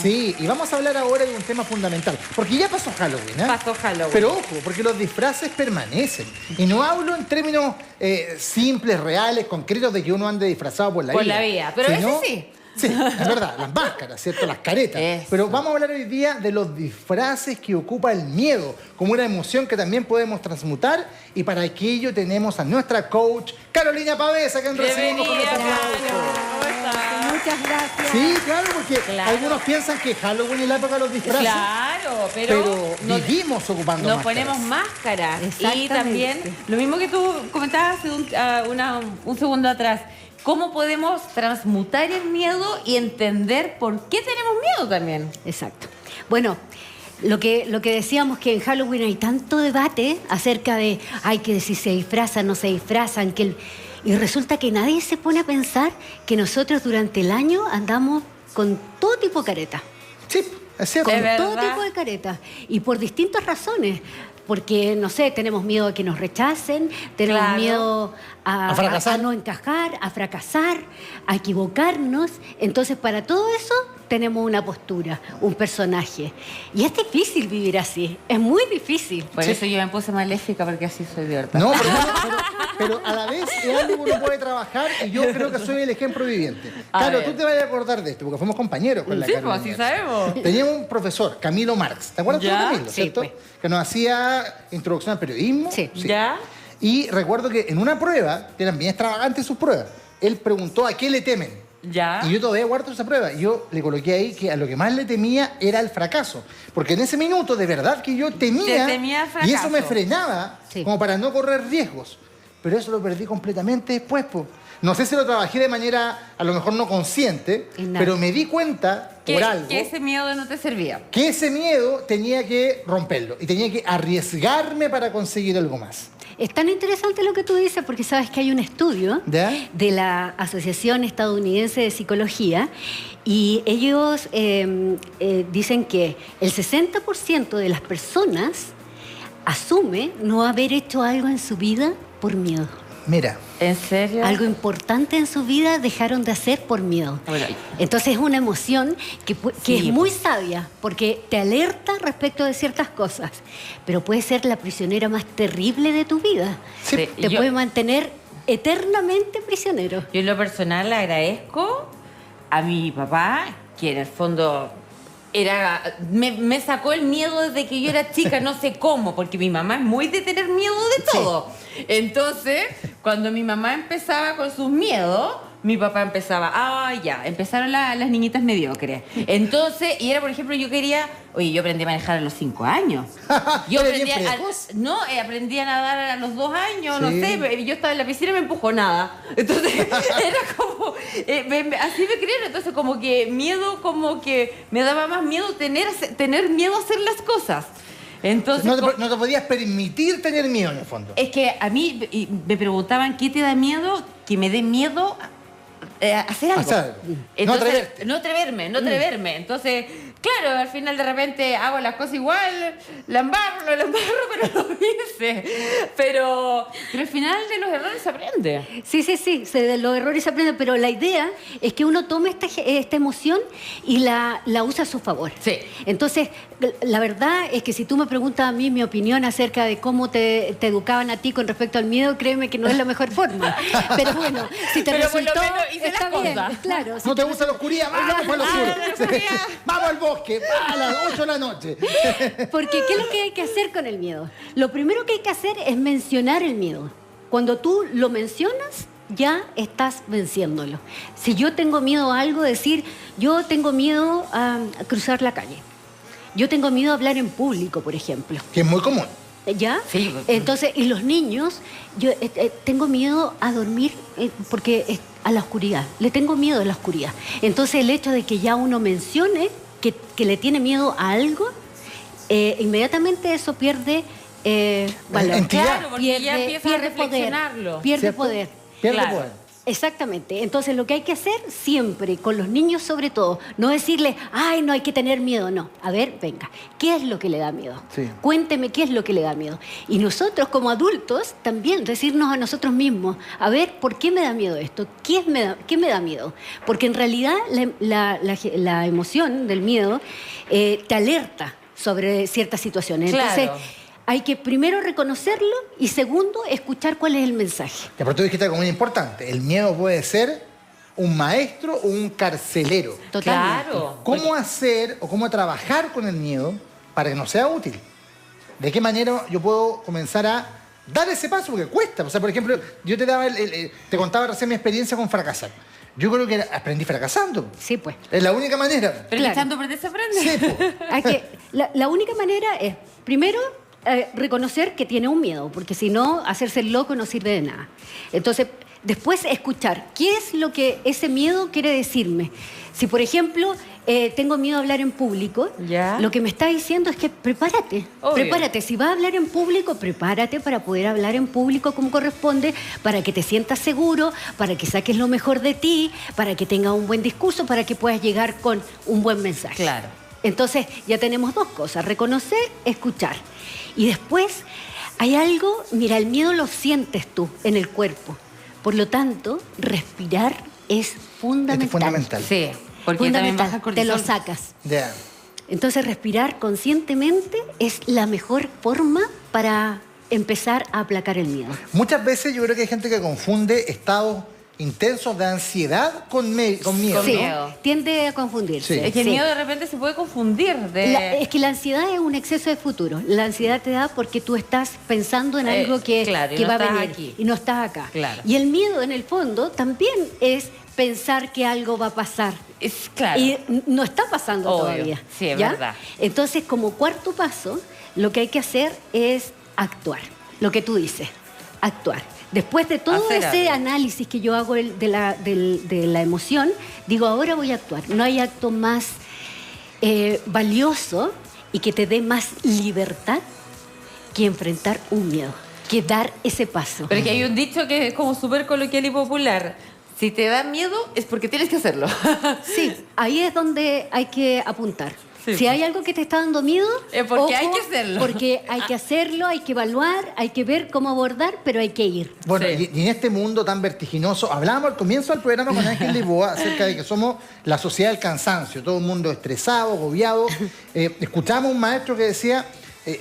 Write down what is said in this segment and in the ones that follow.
Sí, y vamos a hablar ahora de un tema fundamental, porque ya pasó Halloween, ¿eh? Pasó Halloween. Pero ojo, porque los disfraces permanecen. Y no hablo en términos simples, reales, concretos de que uno ande disfrazado por la vida. Por la vida, pero sino, ese sí. Sí, es verdad, las máscaras, ¿cierto? Las caretas. Eso. Pero vamos a hablar hoy día de los disfraces que ocupa el miedo, como una emoción que también podemos transmutar. Y para aquello tenemos a nuestra coach, Carolina Pavesa, que recibimos con Bienvenida, nuestro aplauso. Caro. ¿Cómo estás? Muchas gracias. Sí, claro, porque Claro. algunos piensan que Halloween es la época de los disfraces. Claro, Pero vivimos ocupando nos máscaras. ponemos máscaras. Y Exactamente. también, lo mismo que tú comentabas hace un segundo atrás, cómo podemos transmutar el miedo y entender por qué tenemos miedo también. Exacto. Bueno, lo que decíamos que en Halloween hay tanto debate acerca de, que si se disfrazan, no se disfrazan, y resulta que nadie se pone a pensar que nosotros durante el año andamos con todo tipo de caretas. Sí, es cierto. Es Todo ¿verdad? tipo de caretas. Y por distintas razones. Porque, no sé, tenemos miedo a que nos rechacen, tenemos Claro. miedo A fracasar. a no encajar, a fracasar, a equivocarnos. Entonces, para todo eso tenemos una postura, un personaje. Y es difícil vivir así, es muy difícil. Por Sí. eso yo me puse maléfica, porque así soy de verdad. No, pero a la vez es algo que uno puede trabajar y yo creo que soy el ejemplo viviente. A Claro, ver. tú te vas a acordar de esto, porque fuimos compañeros con la Sí, Carolina. pues así sabemos. Teníamos un profesor, Camilo Marx. ¿Te acuerdas tú de Ya, Camilo, sí, cierto? pues. Que nos hacía introducción al periodismo. Sí. ¿Ya? Y recuerdo que en una prueba, que eran bien extravagantes sus pruebas, él preguntó a qué le temen. ¿Ya? Y yo todavía guardo esa prueba. Y yo le coloqué ahí que a lo que más le temía era el fracaso. Porque en ese minuto, de verdad que yo temía. Te temía el fracaso. Y eso me frenaba, Sí. como para no correr riesgos. Pero eso lo perdí completamente después, po. No sé si lo trabajé de manera, a lo mejor no consciente, Y nada. pero me di cuenta, por algo, Que ese miedo no te servía. que ese miedo tenía que romperlo. Y tenía que arriesgarme para conseguir algo más. Es tan interesante lo que tú dices porque sabes que hay un estudio ¿Ya? de la Asociación Estadounidense de Psicología y ellos dicen que el 60% de las personas asume no haber hecho algo en su vida por miedo. Mira, ¿En serio? Algo importante en su vida dejaron de hacer por miedo. Bueno, Entonces es una emoción que Sí, es muy sabia porque te alerta respecto de ciertas cosas, pero puede ser la prisionera más terrible de tu vida. sí, Sí. Te Yo- puede mantener eternamente prisionero. Yo en lo personal le agradezco a mi papá, que en el fondo me sacó el miedo desde que yo era chica, no sé cómo, porque mi mamá es muy de tener miedo de todo. Entonces, cuando mi mamá empezaba con sus miedos, mi papá empezaba, ya, empezaron las niñitas mediocres. Entonces, y era, por ejemplo, yo aprendí a manejar a los 5 años. Yo ¿Eres aprendí bien precoz? aprendí a nadar a los 2 años, no Sí. sé, yo estaba en la piscina y me empujó nada. Entonces, era como, así me creyeron, entonces como que me daba más miedo tener miedo a hacer las cosas. Entonces, no te podías permitir tener miedo en el fondo. es que a mí me preguntaban, ¿qué te da miedo? Que me dé miedo hacer algo. Hacer algo. No Entonces, atreverte. no atreverme. Entonces, claro, al final de repente hago las cosas igual, la embarro, pero lo hice. Pero al final de los errores se aprende. Sí, de los errores se aprende, pero la idea es que uno tome esta emoción y la usa a su favor. Sí. Entonces, la verdad es que si tú me preguntas a mí mi opinión acerca de cómo te educaban a ti con respecto al miedo, créeme que no es la mejor forma. Pero bueno, si te Pero por lo resultó, menos hice está las bien, cosas. claro. ¿No te gusta la oscuridad? ¡Vamos por lo la oscuro! oscuridad. ¡Vamos al bosque! ¡A las 8 de la noche! Porque, ¿qué es lo que hay que hacer con el miedo? Lo primero que hay que hacer es mencionar el miedo. Cuando tú lo mencionas, ya estás venciéndolo. Si yo tengo miedo a algo, decir, yo tengo miedo a cruzar la calle. Yo tengo miedo a hablar en público, por ejemplo. Que es muy común. ¿Ya? Sí. Entonces, y los niños, yo tengo miedo a dormir porque a la oscuridad. Le tengo miedo a la oscuridad. Entonces, el hecho de que ya uno mencione que le tiene miedo a algo, inmediatamente eso pierde valor. Entidad. Claro, porque ya empiezas a reflexionarlo. Pierde ¿Cierto? poder. Pierde Claro. poder. Exactamente. Entonces, lo que hay que hacer siempre, con los niños sobre todo, no decirles, ay, no hay que tener miedo, no. A ver, venga, ¿qué es lo que le da miedo? Sí. Cuénteme qué es lo que le da miedo. Y nosotros, como adultos, también decirnos a nosotros mismos, a ver, ¿por qué me da miedo esto? ¿Qué me da miedo? Porque en realidad la emoción del miedo te alerta sobre ciertas situaciones. Claro. Entonces, hay que primero reconocerlo y segundo, escuchar cuál es el mensaje. Ya, pero tú dijiste algo muy importante. El miedo puede ser un maestro o un carcelero. Totalmente. Claro. ¿Cómo hacer o cómo trabajar con el miedo para que no sea útil? ¿De qué manera yo puedo comenzar a dar ese paso? Porque cuesta. O sea, por ejemplo, yo te contaba recién mi experiencia con fracasar. Yo creo que aprendí fracasando. Sí, pues. Es la única manera. Pero Claro. echando a perder se aprende. Sí, po. Hay que, la única manera es, primero, reconocer que tiene un miedo, porque si no, hacerse el loco no sirve de nada. Entonces, después escuchar, ¿qué es lo que ese miedo quiere decirme? Si, por ejemplo, tengo miedo a hablar en público, Ya. lo que me está diciendo es que prepárate, Obvio. prepárate. Si vas a hablar en público, prepárate para poder hablar en público como corresponde, para que te sientas seguro, para que saques lo mejor de ti, para que tengas un buen discurso, para que puedas llegar con un buen mensaje. Claro. Entonces, ya tenemos dos cosas, reconocer, escuchar. Y después, hay algo, mira, el miedo lo sientes tú en el cuerpo. Por lo tanto, respirar es fundamental. Es fundamental. Sí, porque también baja el Fundamental, te lo cortisol. sacas. Ya. Entonces, respirar conscientemente es la mejor forma para empezar a aplacar el miedo. Muchas veces yo creo que hay gente que confunde estados intensos de ansiedad con miedo. Con Sí, miedo. tiende a confundirse. Sí. Es que el Sí. miedo de repente se puede confundir. Es que la ansiedad es un exceso de futuro. La ansiedad te da porque tú estás pensando en algo que, claro, y que no va a estás venir aquí. y no estás acá. Claro. Y el miedo, en el fondo, también es pensar que algo va a pasar. Es claro. Y no está pasando Obvio. todavía. Sí, es ¿ya? verdad. Entonces, como cuarto paso, lo que hay que hacer es actuar. Lo que tú dices, actuar. Después de todo Hacer ese algo. análisis que yo hago de la emoción, digo, ahora voy a actuar. No hay acto más valioso y que te dé más libertad que enfrentar un miedo, que dar ese paso. Pero que hay un dicho que es como súper coloquial y popular. Si te da miedo es porque tienes que hacerlo. Sí, ahí es donde hay que apuntar. Sí. Si hay algo que te está dando miedo, Es porque hay que hacerlo. Porque hay que hacerlo, hay que evaluar, hay que ver cómo abordar, pero hay que ir. Bueno, Sí. y en este mundo tan vertiginoso, hablábamos al comienzo del programa con Ángel Lisboa acerca de que somos la sociedad del cansancio, todo el mundo estresado, agobiado. Escuchamos un maestro que decía,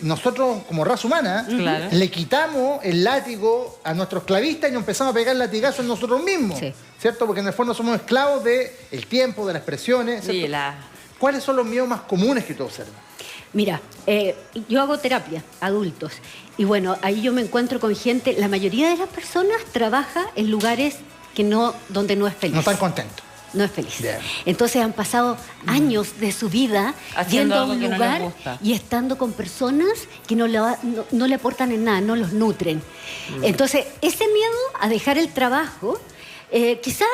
nosotros como raza humana Claro. le quitamos el látigo a nuestros clavistas y nos empezamos a pegar latigazos en nosotros mismos, Sí. ¿cierto? Porque en el fondo somos esclavos del tiempo, de las presiones, ¿cierto? Sí, ¿Cuáles son los miedos más comunes que tú observas? Mira, yo hago terapia, adultos, y bueno, ahí yo me encuentro con gente, la mayoría de las personas trabaja en lugares donde no es feliz. No están contentos. No es feliz. Bien. Entonces han pasado años de su vida Haciendo yendo a algo un que no les lugar gusta. y estando con personas que no le aportan en nada, no los nutren. Entonces, ese miedo a dejar el trabajo, quizá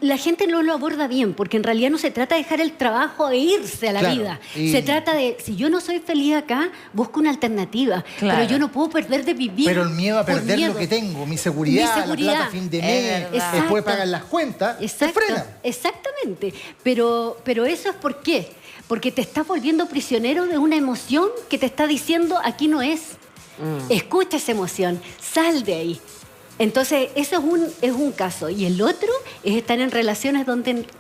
la gente no lo aborda bien, porque en realidad no se trata de dejar el trabajo e irse a la Claro, vida. y- Se trata de, si yo no soy feliz acá, busco una alternativa. Claro. Pero yo no puedo perder de vivir. Pero el miedo a por perder miedo. lo que tengo, mi seguridad, la seguridad. plata a fin de Es mes, verdad. después Exacto. pagan las cuentas, te Exacto, frena. exactamente. Pero eso es ¿por qué? Porque te estás volviendo prisionero de una emoción que te está diciendo aquí no es. Escucha esa emoción, sal de ahí. Entonces, eso es un caso. Y el otro es estar en relaciones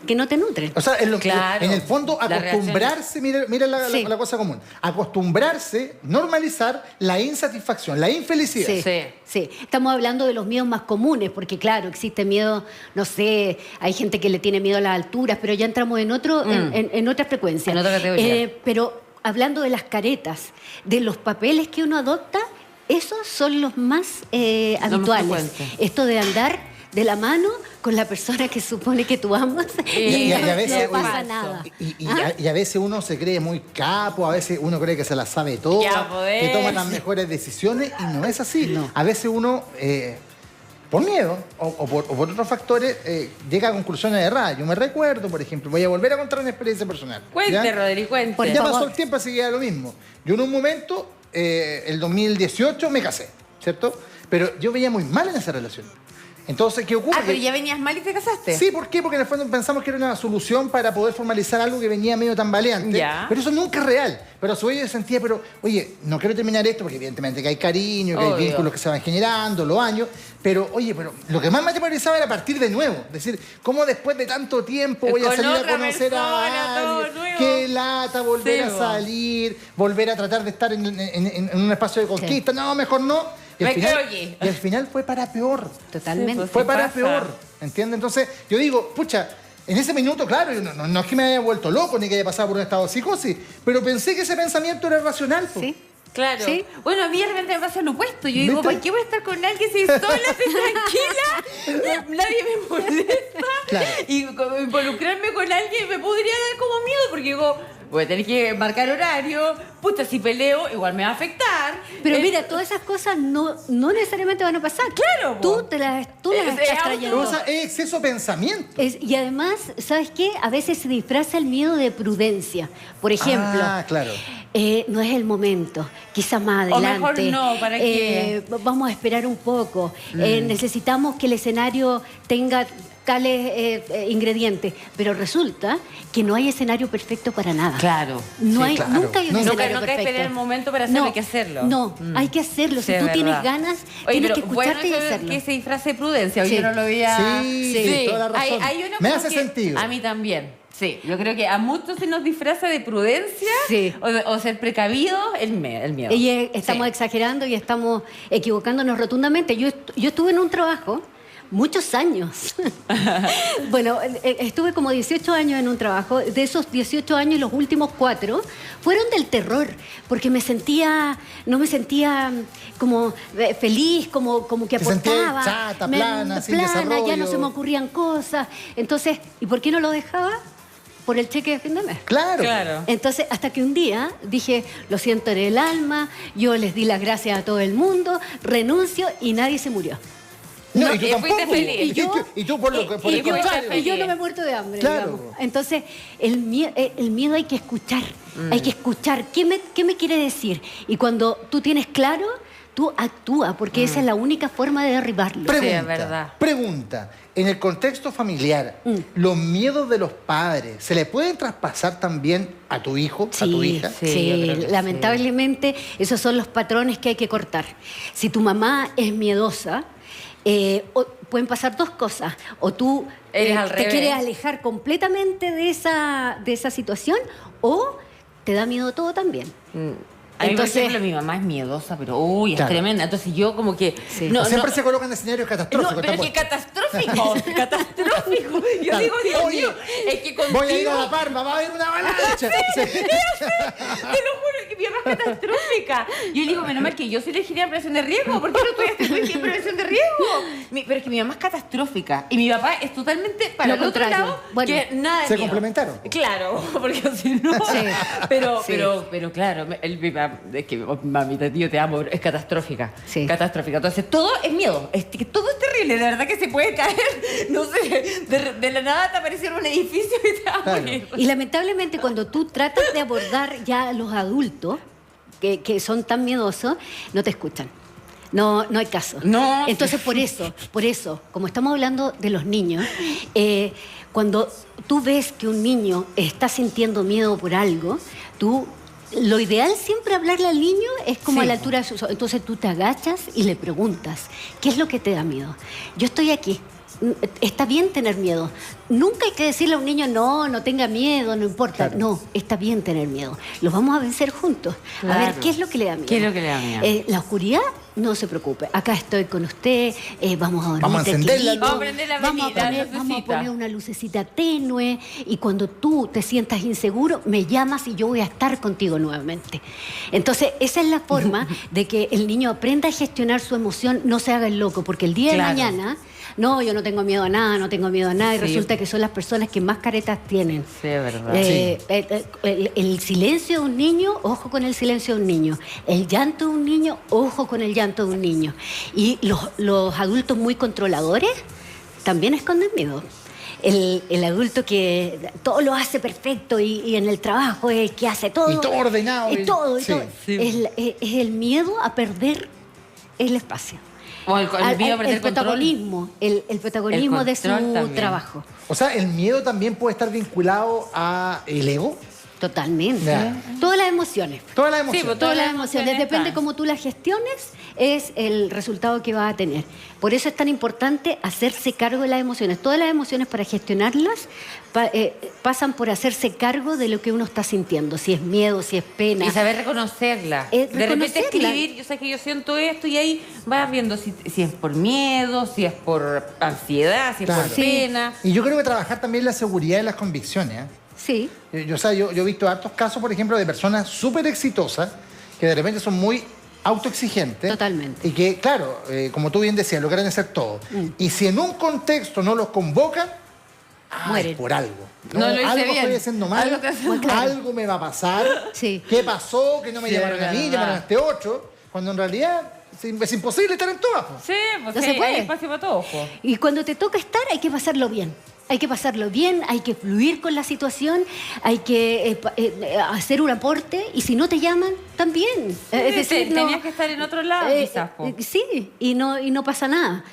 que no te nutren. O sea, Claro, en el fondo, la acostumbrarse, mira Sí. la cosa común, acostumbrarse, normalizar la insatisfacción, la infelicidad. Sí, Sí. sí. Estamos hablando de los miedos más comunes, porque claro, existe miedo, no sé, hay gente que le tiene miedo a las alturas, pero ya entramos en otra frecuencia. En otra categoría. Pero hablando de las caretas, de los papeles que uno adopta, esos son los más habituales. frecuentes. Esto de andar de la mano con la persona que supone que tú amas Y a veces, no pasa oye, nada. Y a veces uno se cree muy capo, a veces uno cree que se la sabe todo, Capo que es. toma las mejores decisiones y no es así. No. A veces uno, por miedo o por otros factores, llega a conclusiones erradas. Yo me recuerdo, por ejemplo, voy a volver a contar una experiencia personal. Cuente, ¿ya? Rodri, cuente. Por Ya favor. pasó el tiempo, así que ya lo mismo. Yo en un momento, el 2018, me casé, ¿cierto? Pero yo veía muy mal en esa relación. Entonces, ¿qué ocurre? pero ya venías mal y te casaste. Sí, ¿por qué? Porque en el fondo pensamos que era una solución para poder formalizar algo que venía medio tambaleante. Ya. Pero eso nunca es real. Pero a su vez yo sentía, oye, no quiero terminar esto porque evidentemente que hay cariño, que hay Obvio. vínculos que se van generando, los años. Pero, oye, lo que más me atemorizaba era partir de nuevo. Es decir, ¿cómo después de tanto tiempo voy a Con salir a otra conocer persona, a todo alguien? nuevo? Qué lata volver Sí, a salir, volver a tratar de estar en un espacio de conquista. No, mejor no. Y Me quedo aquí. y al final fue para peor. Totalmente. Sí, pues. Fue Sí para pasa. peor, ¿entiendes? Entonces, yo digo, pucha, en ese minuto, claro, yo no es que me haya vuelto loco ni que haya pasado por un estado de psicosis, pero pensé que ese pensamiento era racional. Po. Sí. Claro. Sí. Bueno, a mí de repente me pasa lo opuesto. Yo digo, ¿Viste? ¿para qué voy a estar con alguien si estoy sola, estoy tranquila? Nadie me molesta. Claro. Y involucrarme con alguien me podría dar como miedo, porque digo, voy a tener que marcar horario. Puta, si peleo, igual me va a afectar. Pero mira, todas esas cosas no necesariamente van a pasar. Claro, Tú po. las Es estás trayendo. Pero, o sea, es exceso de pensamiento. Y además, ¿sabes qué? A veces se disfraza el miedo de prudencia. Por ejemplo, Claro. no es el momento, quizás más O adelante. mejor no, ¿para qué? Vamos a esperar un poco. Necesitamos que el escenario tenga tales ingredientes, pero resulta que no hay escenario perfecto para nada. Claro. No Sí, hay, claro. Nunca hay un Nunca- escenario nunca hay que perfecto. esperar el momento para hacerlo, hay que hacerlo. No, hay que hacerlo. Sí, Si tú es tienes verdad. ganas, Oye, tienes pero que escucharte y bueno eso hacerlo. que se disfrace de prudencia. Sí. Yo no lo veía. Sí, toda la razón. Hay uno Me como hace que- sentido. A mí también. Sí, yo creo que a muchos se nos disfraza de prudencia Sí. o ser precavidos el miedo. Y estamos Sí. exagerando y estamos equivocándonos rotundamente. Yo estuve en un trabajo muchos años. Bueno, estuve como 18 años en un trabajo. De esos 18 años, los últimos 4 fueron del terror, porque no me sentía como feliz, como que Te sentías aportaba. chata, plana, sin desarrollo. Ya no se me ocurrían cosas. Entonces, ¿y por qué no lo dejaba? Por el cheque de fin de mes. Claro. Claro. Entonces, hasta que un día dije, lo siento en el alma, yo les di las gracias a todo el mundo, renuncio y nadie se murió. No, No, y tú y tampoco. fuiste feliz. Y tú por el y contrario. fuiste Y yo feliz. no me he muerto de hambre, Claro. digamos. Entonces, el miedo hay que escuchar. Hay que escuchar. ¿Qué me quiere decir? Y cuando tú tienes claro, tú actúa, porque esa es la única forma de derribarlo. Pregunta, es verdad. pregunta. En el contexto familiar, ¿los miedos de los padres se le pueden traspasar también a tu hijo, a tu hija? Sí, yo creo que sí. Lamentablemente esos son los patrones que hay que cortar. Si tu mamá es miedosa, pueden pasar 2 cosas. O tú Eres al te revés. quieres alejar completamente de esa situación, o te da miedo todo también. A mí, Entonces- por ejemplo, mi mamá es miedosa, pero uy, es Claro. tremenda. Entonces yo como que... Sí. Siempre se colocan escenarios catastróficos. No, pero es que está catastrófico, catastrófico. Yo Claro. digo, Dios Oye, mío, es que contigo... Voy a ir a La Parma, va a haber una avalancha. Sí. Te lo juro que mi mamá es catastrófica. Yo le digo, menos mal que yo soy elegiría prevención de riesgo. ¿Por qué no estoy en prevención de riesgo? Pero es que mi mamá es catastrófica. Y mi papá es totalmente para Lo el otro contrario. lado, Bueno, que nada de se miedo. complementaron. Claro, porque si no... Sí. Pero, Sí. pero claro, es que mamita, tío, te amo, es catastrófica. Sí. Catastrófica. Entonces, todo es miedo. Que todo es terrible. De verdad que se puede caer, no sé, de la nada te apareciera un edificio y te va a Claro. morir. Y lamentablemente cuando tú tratas de abordar ya a los adultos que son tan miedosos, no te escuchan. No hay caso. No. Entonces por eso, como estamos hablando de los niños, cuando tú ves que un niño está sintiendo miedo por algo, lo ideal siempre hablarle al niño es como Sí. a la altura de sus ojos. Entonces tú te agachas y le preguntas, ¿qué es lo que te da miedo? Yo estoy aquí. Está bien tener miedo. Nunca hay que decirle a un niño, no tenga miedo, no importa. Claro. No, está bien tener miedo. Los vamos a vencer juntos. A ver, Claro. ¿qué es lo que le da miedo? ¿Qué es lo que le da miedo? La oscuridad, no se preocupe. Acá estoy con usted, vamos a dormir Vamos a encender la luz. tranquilito. Vamos a prender la velita, vamos a lucecita. poner una lucecita tenue, y cuando tú te sientas inseguro, me llamas y yo voy a estar contigo nuevamente. Entonces, esa es la forma de que el niño aprenda a gestionar su emoción, no se haga el loco, porque el día Claro. de mañana, no, yo no tengo miedo a nada, no tengo miedo a nada, y Sí. resulta que son las personas que más caretas tienen. Sí, es verdad. El silencio de un niño, ojo con el silencio de un niño. El llanto de un niño, ojo con el llanto de un niño. Y los adultos muy controladores también esconden miedo. El adulto que todo lo hace perfecto y en el trabajo es el que hace todo. Y todo ordenado. Y todo, y Sí. todo. Sí. Es el miedo a perder el espacio. O el miedo a perder el protagonismo, el protagonismo El de su control también. trabajo. O sea, el miedo también puede estar vinculado a el ego. Totalmente. Ya. Todas las emociones. Todas las emociones. Sí, pues, Todas las las emociones, emociones depende están. cómo tú las gestiones, es el resultado que vas a tener. Por eso es tan importante hacerse cargo de las emociones. Todas las emociones, para gestionarlas, pasan por hacerse cargo de lo que uno está sintiendo. Si es miedo, si es pena. Y saber reconocerla. De repente reconocerla. escribir, yo sé que yo siento esto y ahí vas viendo si es por miedo, si es por ansiedad, si es Claro. por Sí. pena. Y yo creo que trabajar también la seguridad y las convicciones. ¿Eh? Sí. Yo he visto hartos casos, por ejemplo, de personas súper exitosas que de repente son muy autoexigentes. Totalmente. Y que, claro, como tú bien decías, logran hacer todo. Y si en un contexto no los convocan, Mueren. por algo. No lo hice algo bien. estoy haciendo mal, Algo te hace mal. algo me va a pasar. Sí. ¿Qué pasó? Que no me Sí, llamaron a mí, verdad. llamaron a este otro. Cuando en realidad es imposible estar en todas. Po. Sí, pues No sí, se puede. hay espacio para todo. Po. Y cuando te toca estar, hay que pasarlo bien. Hay que pasarlo bien, hay que fluir con la situación, hay que hacer un aporte, y si no te llaman, también. Es decir, no- tenías que estar en otro lado, quizás. Po. sí, y no pasa nada.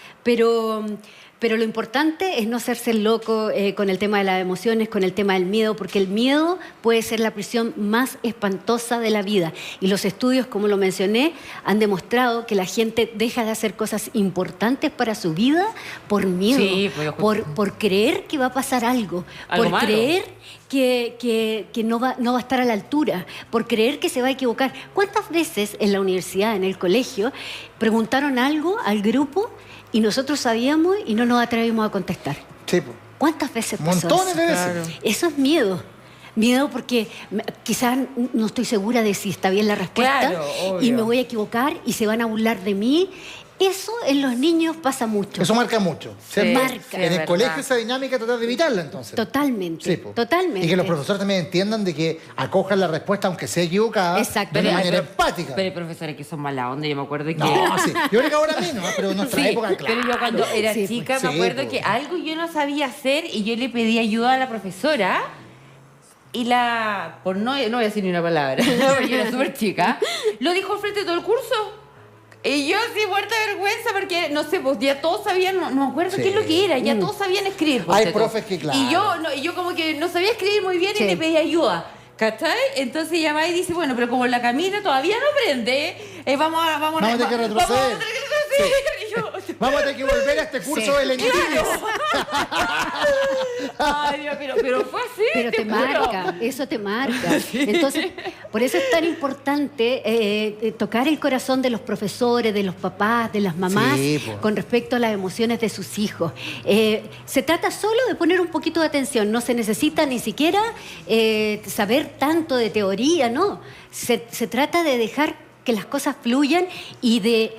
Pero lo importante es no hacerse el loco con el tema de las emociones, con el tema del miedo, porque el miedo puede ser la prisión más espantosa de la vida. Y los estudios, como lo mencioné, han demostrado que la gente deja de hacer cosas importantes para su vida por miedo, Sí, pues, por creer que va a pasar algo, Algo por malo. creer que no va a estar a la altura, por creer que se va a equivocar. ¿Cuántas veces en la universidad, en el colegio, preguntaron algo al grupo y nosotros sabíamos y no nos atrevimos a contestar? Sí, po. ¿Cuántas veces pasó Montones eso? de veces. Claro. Eso es miedo. Miedo porque quizás no estoy segura de si está bien la respuesta, Claro, obvio. y me voy a equivocar y se van a burlar de mí. Eso en los niños pasa mucho. Eso marca mucho. Sí, ¿cierto? marca. sí, En es el verdad. colegio esa dinámica tratar de evitarla entonces. Totalmente. Sí, po. Totalmente. Y que los profesores también entiendan de que acojan la respuesta, aunque sea equivocada, Exacto. de una Pero- manera pero- empática. Pero hay profesores que son mala onda, yo me acuerdo que... No, sí. Yo creo que ahora menos, ¿eh? pero en nuestra Sí, época, claro. pero yo cuando era Sí, chica pues. me Sí, acuerdo pues. que algo yo no sabía hacer y yo le pedí ayuda a la profesora y no voy a decir ni una palabra, porque yo era súper chica, lo dijo al frente de todo el curso. Y yo así muerta de vergüenza porque, no sé, pues ya todos sabían, no me acuerdo Sí. qué es lo que era, ya todos sabían escribir. ponte tú. profes que, claro. Y yo como que no sabía escribir muy bien Sí. y le pedí ayuda. ¿Cachai? Entonces llama y dice, bueno, pero como la Camila todavía no aprende, vamos a Vamos a tener que retroceder. Vamos a tener que retroceder. Y yo, Vamos a tener que volver a este curso Sí. de lenguajes. ay, Dios, pero fue así. Pero te juro. marca, eso te marca. Entonces, por eso es tan importante tocar el corazón de los profesores, de los papás, de las mamás, Sí, po. con respecto a las emociones de sus hijos. Se trata solo de poner un poquito de atención, no se necesita ni siquiera saber tanto de teoría, no. Se trata de dejar que las cosas fluyan y de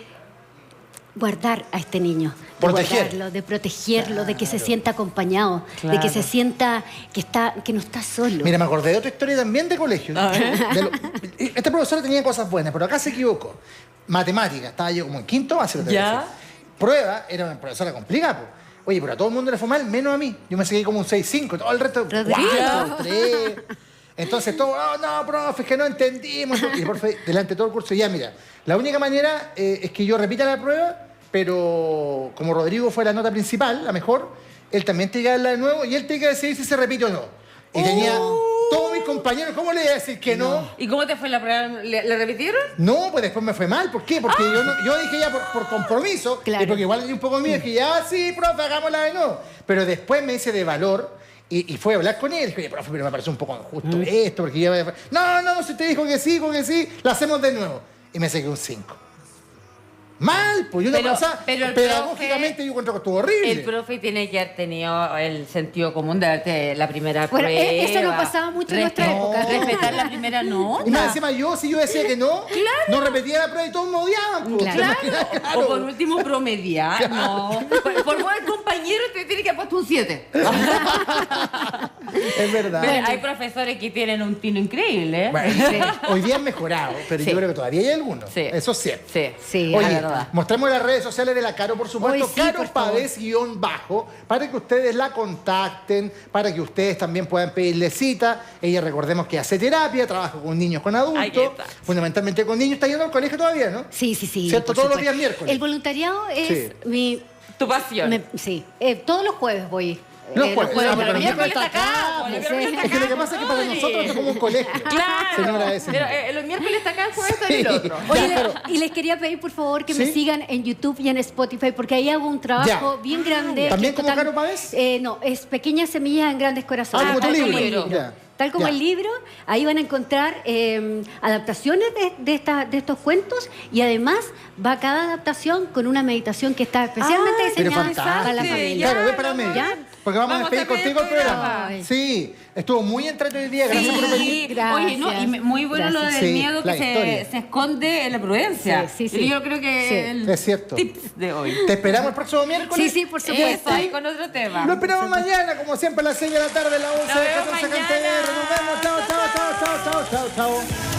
guardar a este niño, de Proteger. guardarlo, de protegerlo, de que se sienta acompañado, de que Claro. se sienta que no está solo. Mira, me acordé de otra historia también de colegio. Este profesor tenía cosas buenas, pero acá se equivocó. Matemática, estaba yo como en quinto básico. te voy a Ya. decir. Prueba, era una profesora complicada. Po. Oye, pero a todo el mundo le fue mal, menos a mí. Yo me seguí como un 6-5, todo el resto, Rodrigo. 4, 3. Entonces todo, oh, no, profe, es que no entendimos. Y el profe, delante de todo el curso, ya mira, la única manera es que yo repita la prueba, pero como Rodrigo fue la nota principal, la mejor, él también tiene que darla de nuevo y él tiene que decidir si se repite o no. Y tenía todos mis compañeros, ¿cómo le iba a decir que no? ¿Y cómo te fue la prueba? ¿Le repitieron? No, pues después me fue mal. ¿Por qué? Porque yo dije ya por compromiso, Claro. y porque igual tenía un poco de miedo, dije ya, sí, profe, hagámosla de nuevo. Pero después me hice de valor y fue a hablar con él. Dije, oye, profe, pero me parece un poco injusto esto, porque yo... No, si te dijo que sí, la hacemos de nuevo. Y me saqué un 5. Mal, pues yo no Pero- pensaba, pero el pedagógicamente profe- yo encuentro que estuvo horrible. El profe tiene que haber tenido el sentido común de darte la primera Bueno, prueba. eso no pasaba mucho en nuestra época. Respetar la primera nota. Y más encima si yo decía que no, no repetía la prueba y todos me odiaban. Pues. Claro. O por último promediar. No. Por buen compañero te tiene que haber puesto un 7. Es verdad. Pero hay profesores que tienen un tino increíble. ¿eh? Bueno, hoy día han mejorado, pero Sí. yo creo que todavía hay algunos. Sí. Eso sí. Sí. Sí, Oye, hay da. Mostremos las redes sociales de la Caro, por supuesto. Hoy sí, Caro por favor. Pavés _, para que ustedes la contacten, para que ustedes también puedan pedirle cita. Ella, recordemos que hace terapia, trabaja con niños, con Ahí adultos, está. fundamentalmente con niños. Está yendo al colegio todavía, ¿no? Sí. ¿Cierto? por Todos los supuesto. días miércoles. El voluntariado es Sí. mi... Tu pasión. sí, todos los jueves voy. Los jueves, pero pero los miércoles está acá, pues, los miércoles está Es que lo que pasa es que para nosotros esto es como un colegio. Claro. Señora ese. Pero los miércoles está acá, el jueves está en el otro. Oye, Ya, pero- y les quería pedir por favor que ¿Sí? me sigan en YouTube y en Spotify porque ahí hago un trabajo Ya. bien grande. ¿También que como Caro Pavés? No, es Pequeñas Semillas en Grandes Corazones. Ah, como tu Tal libro. el libro. Ya. Tal como Ya. el libro, ahí van a encontrar adaptaciones de estos cuentos y además va cada adaptación con una meditación que está especialmente Ah, pero diseñada para la fantástico. familia. Claro, ven Ya, para no, medio. ya. Porque vamos a Vamos despedir a despedir contigo el el programa. programa. Sí, estuvo muy entretenido hoy día. Gracias por venir. Sí, Gracias. oye, no, y muy bueno lo del Gracias. Sí, miedo la que historia. se esconde en la prudencia. Sí. Yo creo que Sí. el Es cierto. tips de hoy. Te esperamos el próximo miércoles. Sí, por supuesto. Eso, ahí con otro tema. Lo esperamos mañana, como siempre, a las 6 de la tarde, la 11 Nos de vemos 14 mañana. Cantidad. Nos vemos. Chao, chao, chao, chao, chao, chao, chao.